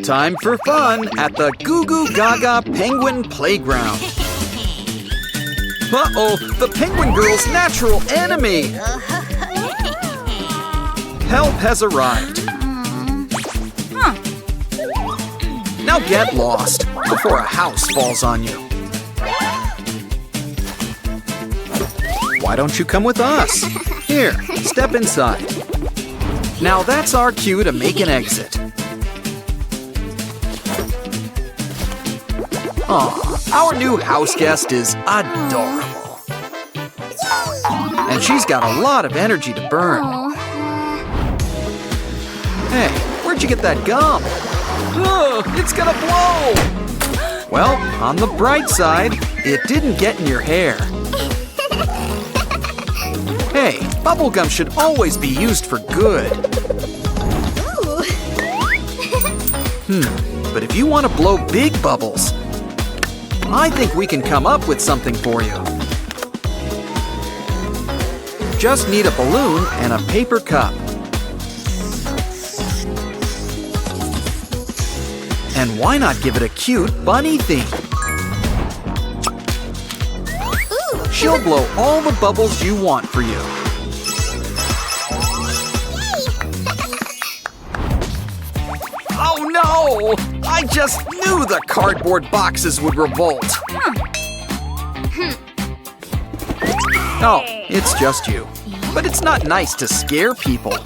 Time for fun at the GUGUGAGA Penguin Playground. Uh-oh, the Penguin Girl's natural enemy! Help has arrived. Now get lost before a house falls on you. Why don't you come with us? Here, step inside. Now that's our cue to make an exit. Aw, our new house guest is adorable. And she's got a lot of energy to burn. Hey, where'd you get that gum? Ugh, it's gonna blow! Well, on the bright side, it didn't get in your hair. Hey, bubblegum should always be used for good. But if you want to blow big bubbles, I think we can come up with something for you. Just need a balloon and a paper cup. And why not give it a cute bunny theme? She'll blow all the bubbles you want for you. Oh no! I just knew the cardboard boxes would revolt. Oh, it's just you. But it's not nice to scare people.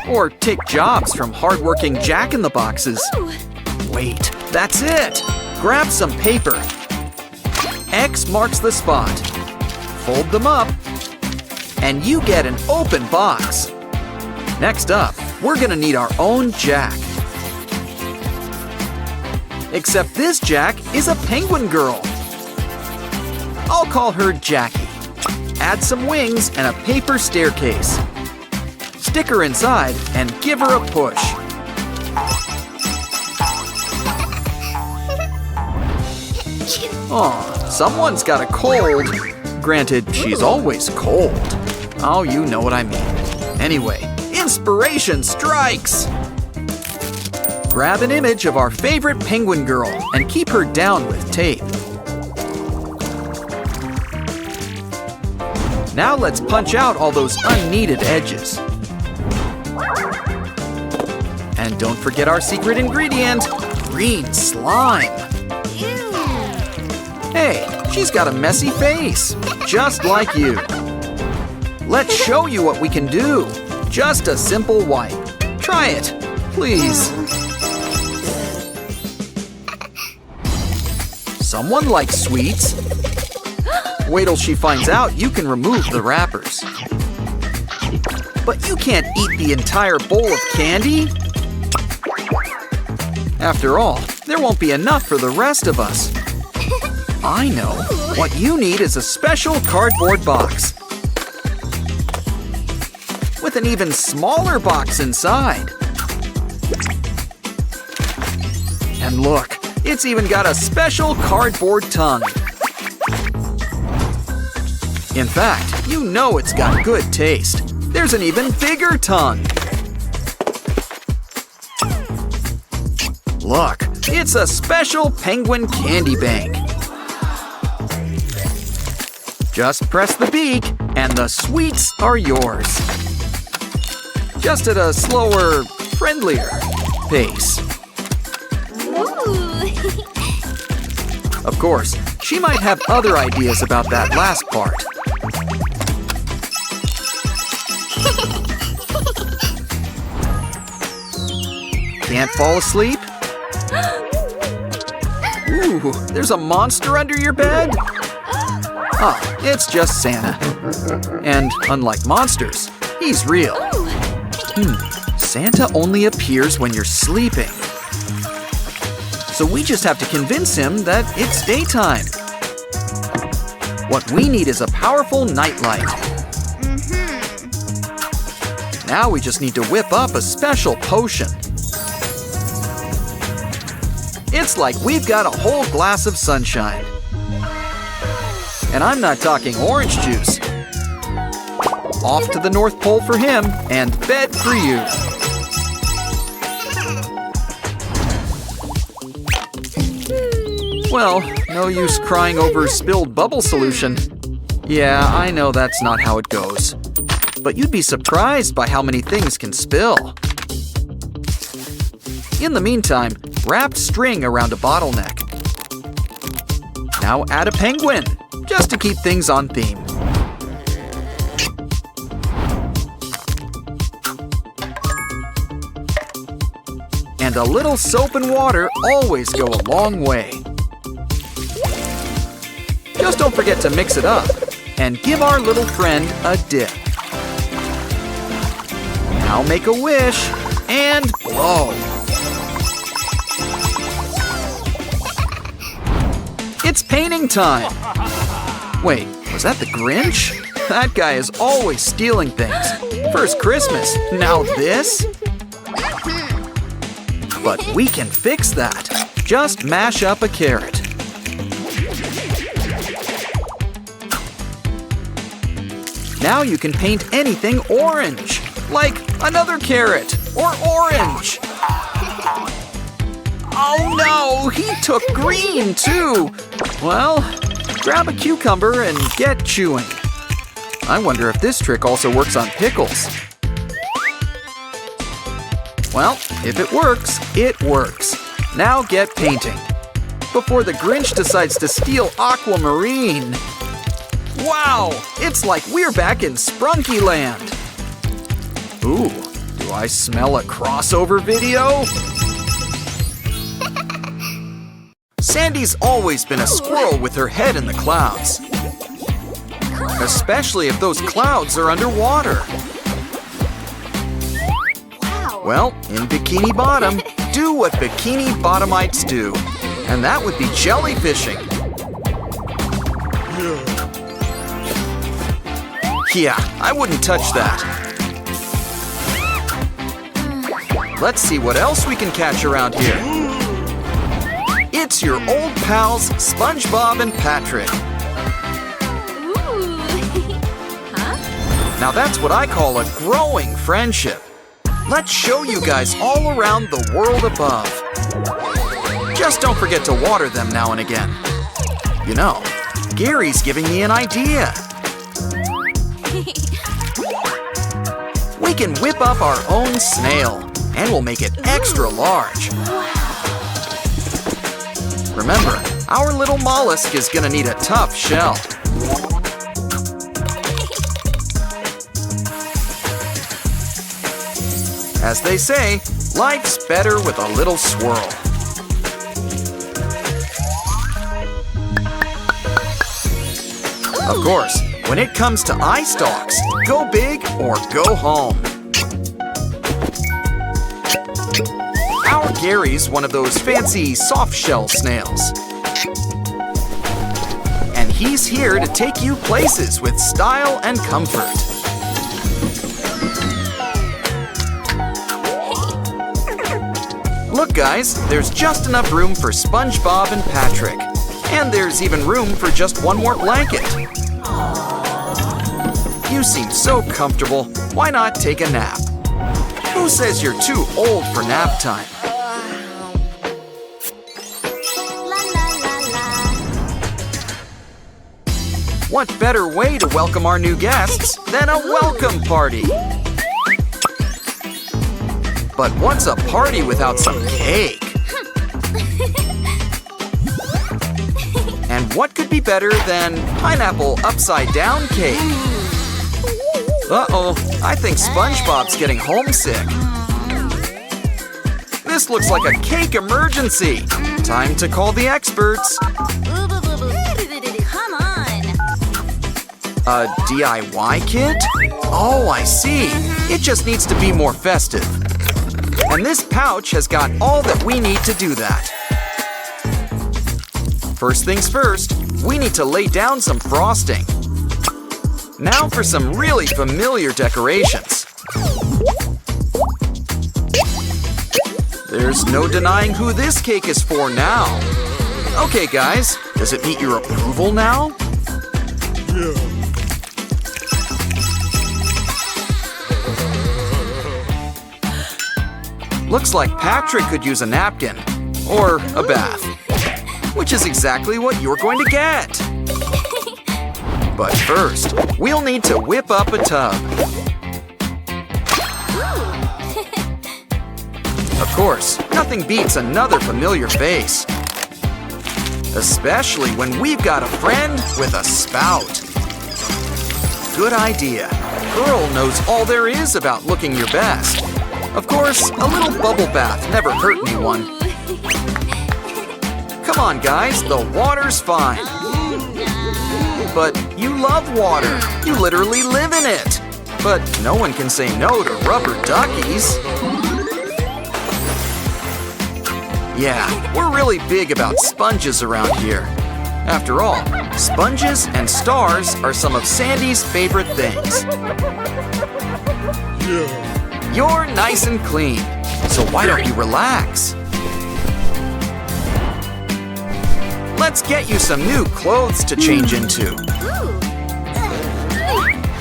Or take jobs from hardworking Jack-in-the-Boxes. Wait, that's it! Grab some paper. X marks the spot. Fold them up. And you get an open box. Next up, we're gonna need our own Jack. Except this Jack is a penguin girl. I'll call her Jackie. Add some wings and a paper staircase. Stick her inside and give her a push. Aw, someone's got a cold. Granted, she's always cold. Oh, you know what I mean. Anyway, inspiration strikes! Grab an image of our favorite penguin girl and keep her down with tape. Now let's punch out all those unneeded edges. And don't forget our secret ingredient, green slime. Hey, she's got a messy face, just like you. Let's show you what we can do. Just a simple wipe. Try it, please. Someone likes sweets. Wait till she finds out you can remove the wrappers. But you can't eat the entire bowl of candy. After all, there won't be enough for the rest of us. I know. What you need is a special cardboard box. With an even smaller box inside. And look, it's even got a special cardboard tongue. In fact, you know it's got good taste. There's an even bigger tongue. Look, it's a special penguin candy bank. Just press the beak, and the sweets are yours. Just at a slower, friendlier pace. Of course, she might have other ideas about that last part. Can't fall asleep? Ooh, there's a monster under your bed? Ah, it's just Santa. And unlike monsters, he's real. Santa only appears when you're sleeping. So we just have to convince him that it's daytime. What we need is a powerful nightlight. Now we just need to whip up a special potion. It's like we've got a whole glass of sunshine. And I'm not talking orange juice. Off to the North Pole for him, and bed for you. Well, no use crying over spilled bubble solution. Yeah, I know that's not how it goes. But you'd be surprised by how many things can spill. In the meantime, wrap string around a bottleneck. Now add a penguin, just to keep things on theme. And a little soap and water always go a long way. Just don't forget to mix it up and give our little friend a dip. Now make a wish and blow. It's painting time! Wait, was that the Grinch? That guy is always stealing things. First Christmas, now this? But we can fix that. Just mash up a carrot. Now you can paint anything orange, like another carrot or orange. Oh no, he took green too. Well, grab a cucumber and get chewing. I wonder if this trick also works on pickles. Well, if it works, it works. Now get painting. Before the Grinch decides to steal aquamarine. Wow, it's like we're back in Sprunky Land. Ooh, do I smell a crossover video? Sandy's always been a squirrel with her head in the clouds. Especially if those clouds are underwater. Well, in Bikini Bottom, do what Bikini Bottomites do. And that would be jellyfishing. Yeah, I wouldn't touch that. Let's see what else we can catch around here. It's your old pals, SpongeBob and Patrick. Now that's what I call a growing friendship. Let's show you guys all around the world above. Just don't forget to water them now and again. You know, Gary's giving me an idea. We can whip up our own snail, and we'll make it extra large. Remember, our little mollusk is gonna need a tough shell. As they say, life's better with a little swirl. Of course, when it comes to eye stalks, go big or go home. Our Gary's one of those fancy soft-shell snails. And he's here to take you places with style and comfort. Look guys, there's just enough room for SpongeBob and Patrick. And there's even room for just one more blanket. You seem so comfortable, why not take a nap? Who says you're too old for nap time? What better way to welcome our new guests than a welcome party? But what's a party without some cake? And what could be better than pineapple upside-down cake? Uh-oh, I think SpongeBob's getting homesick. This looks like a cake emergency. Time to call the experts. Come on. A DIY kit? Oh, I see. It just needs to be more festive. And this pouch has got all that we need to do that. First things first, we need to lay down some frosting. Now for some really familiar decorations. There's no denying who this cake is for now. Okay guys, does it meet your approval now? Yeah. Looks like Patrick could use a napkin or a bath. which is exactly what you're going to get. But first, we'll need to whip up a tub. Of course, nothing beats another familiar face. Especially when we've got a friend with a spout. Good idea. Earl knows all there is about looking your best. Of course, a little bubble bath never hurt anyone. Come on, guys, the water's fine. But you love water. You literally live in it. But no one can say no to rubber duckies. Yeah, we're really big about sponges around here. After all, sponges and stars are some of Sandy's favorite things. Yeah. You're nice and clean, so why don't you relax? Let's get you some new clothes to change into.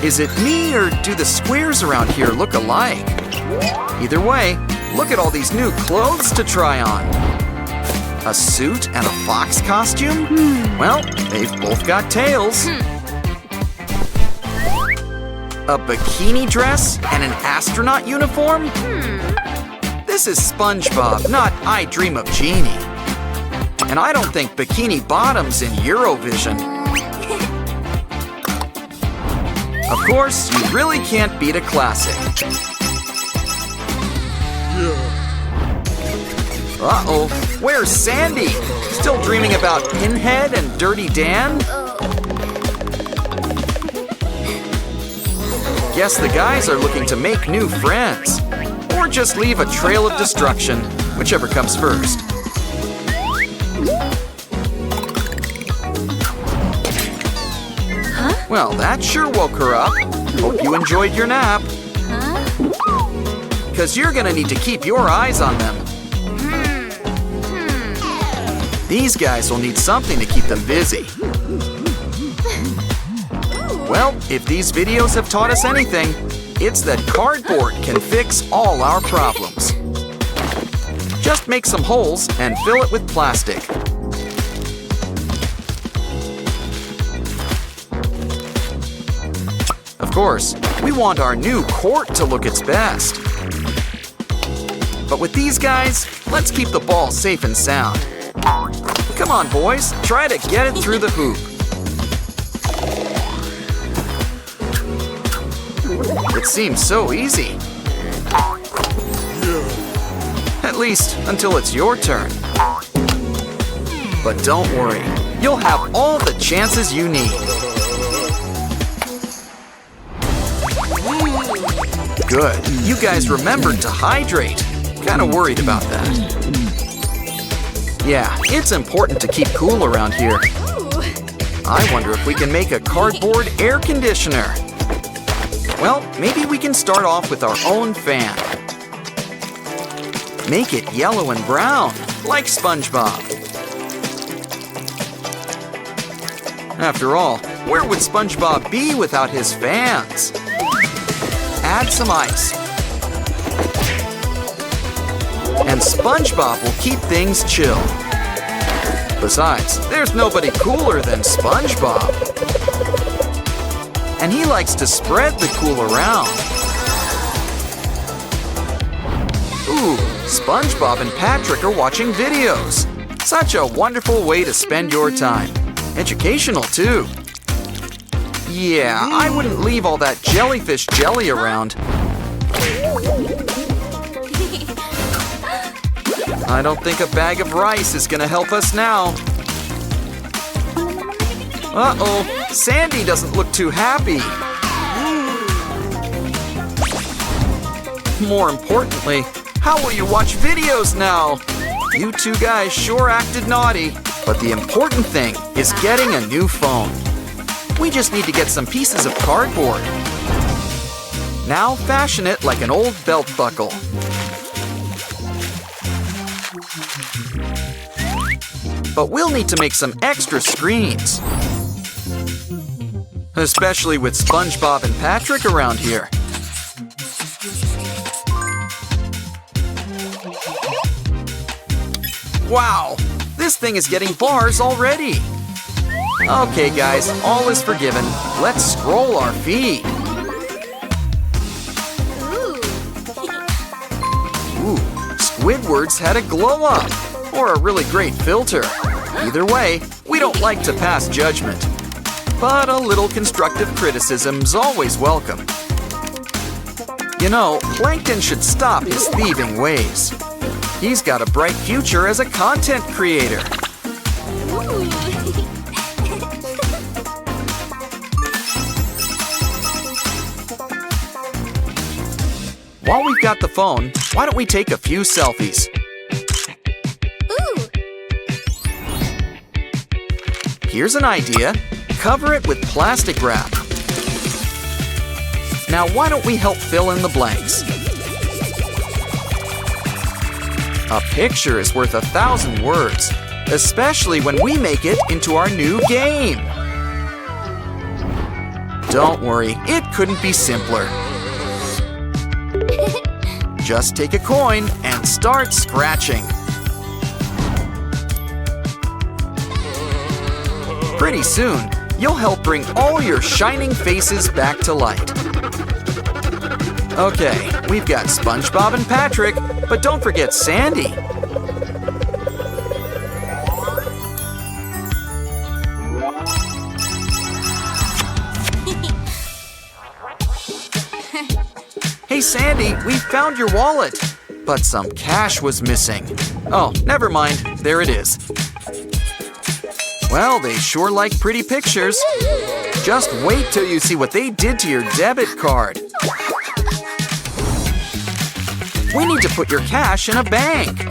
Is it me or do the squares around here look alike? Either way, look at all these new clothes to try on. A suit and a fox costume? Well, they've both got tails. A bikini dress and an astronaut uniform? This is SpongeBob, not I Dream of Jeannie. And I don't think Bikini Bottom's in Eurovision. Of course, you really can't beat a classic. Yeah. Uh-oh, where's Sandy? Still dreaming about Pinhead and Dirty Dan? Guess the guys are looking to make new friends. Or just leave a trail of destruction, whichever comes first. Well, that sure woke her up. Hope you enjoyed your nap. Because you're gonna need to keep your eyes on them. These guys will need something to keep them busy. Well, if these videos have taught us anything, it's that cardboard can fix all our problems. Just make some holes and fill it with plastic. Of course, we want our new court to look its best. But with these guys, let's keep the ball safe and sound. Come on, boys, try to get it through the hoop. It seems so easy. At least until it's your turn. But don't worry, you'll have all the chances you need. Good, you guys remembered to hydrate. Kinda worried about that. Yeah, it's important to keep cool around here. I wonder if we can make a cardboard air conditioner. Well, maybe we can start off with our own fan. Make it yellow and brown, like SpongeBob. After all, where would SpongeBob be without his fans? Add some ice. And SpongeBob will keep things chill. Besides, there's nobody cooler than SpongeBob. And he likes to spread the cool around. Ooh, SpongeBob and Patrick are watching videos. Such a wonderful way to spend your time. Educational, too. Yeah, I wouldn't leave all that jellyfish jelly around. I don't think a bag of rice is gonna help us now. Uh-oh, Sandy doesn't look too happy. More importantly, how will you watch videos now? You two guys sure acted naughty, but the important thing is getting a new phone. We just need to get some pieces of cardboard. Now fashion it like an old belt buckle. But we'll need to make some extra screens. Especially with SpongeBob and Patrick around here. Wow, This thing is getting bars already. Okay, guys, all is forgiven. Let's scroll our feed. Ooh, Squidward's had a glow up, or a really great filter. Either way, we don't like to pass judgment. But a little constructive criticism's always welcome. You know, Plankton should stop his thieving ways. He's got a bright future as a content creator. While we've got the phone, why don't we take a few selfies? Here's an idea. Cover it with plastic wrap. Now why don't we help fill in the blanks? A picture is worth 1,000 words, especially when we make it into our new game. Don't worry, it couldn't be simpler. Just take a coin and start scratching. Pretty soon, you'll help bring all your shining faces back to light. Okay, we've got SpongeBob and Patrick, but don't forget Sandy. Hey Sandy, we found your wallet, but some cash was missing. Oh, never mind, there it is. Well, they sure like pretty pictures. Just wait till you see what they did to your debit card. We need to put your cash in a bank.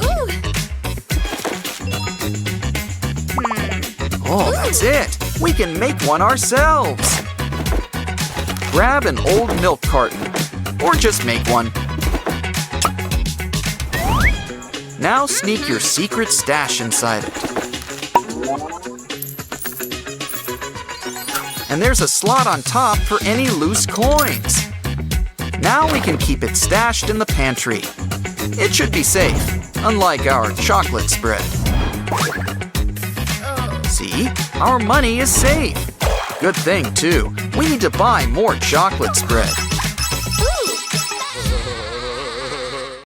Oh, that's it. We can make one ourselves. Grab an old milk carton, or just make one. Now sneak your secret stash inside it. And there's a slot on top for any loose coins. Now we can keep it stashed in the pantry. It should be safe, unlike our chocolate spread. See? Our money is safe. Good thing, too. We need to buy more chocolate spread.